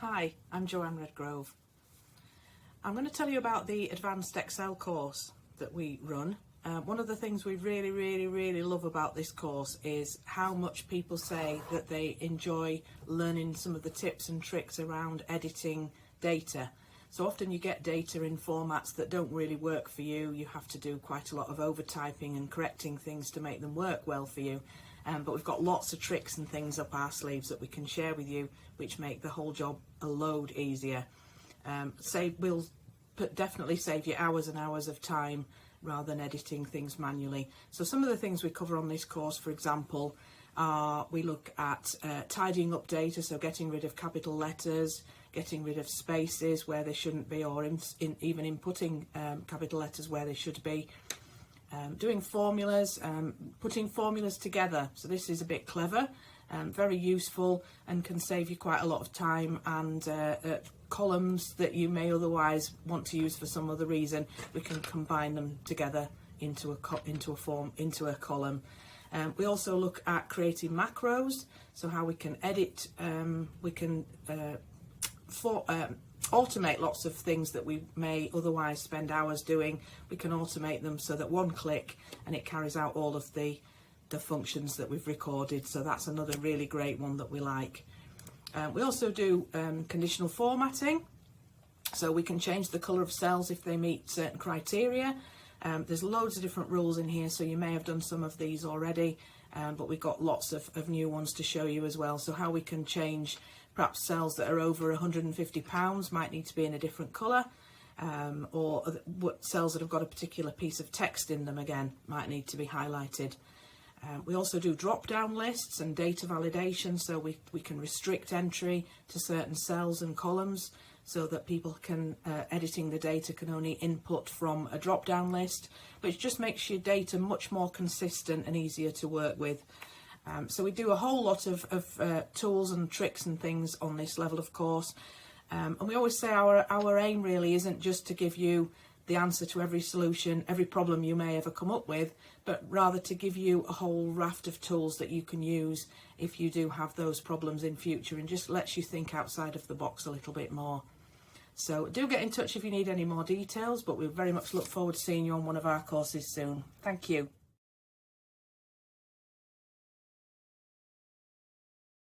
Hi, I'm Joanne Redgrove. I'm going to tell you about the Advanced Excel course that we run. One of the things we really love about this course is how much people say that they enjoy learning some of the tips and tricks around editing data. So often you get data in formats that don't really work for you. You have to do quite a lot of overtyping and correcting things to make them work well for you. But we've got lots of tricks and things up our sleeves that we can share with you, which make the whole job a load easier. We'll definitely save you hours and hours of time rather than editing things manually. So some of the things we cover on this course, for example, we look at tidying up data, so getting rid of capital letters, getting rid of spaces where they shouldn't be, or even inputting capital letters where they should be. Doing formulas, putting formulas together. So this is a bit clever, very useful, and can save you quite a lot of time, and columns that you may otherwise want to use for some other reason, we can combine them together into a column. We also look at creating macros, so how we can edit, automate lots of things that we may otherwise spend hours doing. We can automate them so that one click and it carries out all of the functions that we've recorded. So that's another really great one that we like. We also do conditional formatting, so we can change the colour of cells if they meet certain criteria. There's loads of different rules in here, so you may have done some of these already, but we've got lots of new ones to show you as well. So how we can change perhaps cells that are over £150 might need to be in a different colour, or what cells that have got a particular piece of text in them again might need to be highlighted. We also do drop-down lists and data validation, so we can restrict entry to certain cells and columns so that people can, editing the data, can only input from a drop-down list, which just makes your data much more consistent and easier to work with. So we do a whole lot of tools and tricks and things on this level of course, and we always say our aim really isn't just to give you the answer to every solution, every problem you may ever come up with, but rather to give you a whole raft of tools that you can use if you do have those problems in future, and just lets you think outside of the box a little bit more. So do get in touch if you need any more details, but we very much look forward to seeing you on one of our courses soon. Thank you.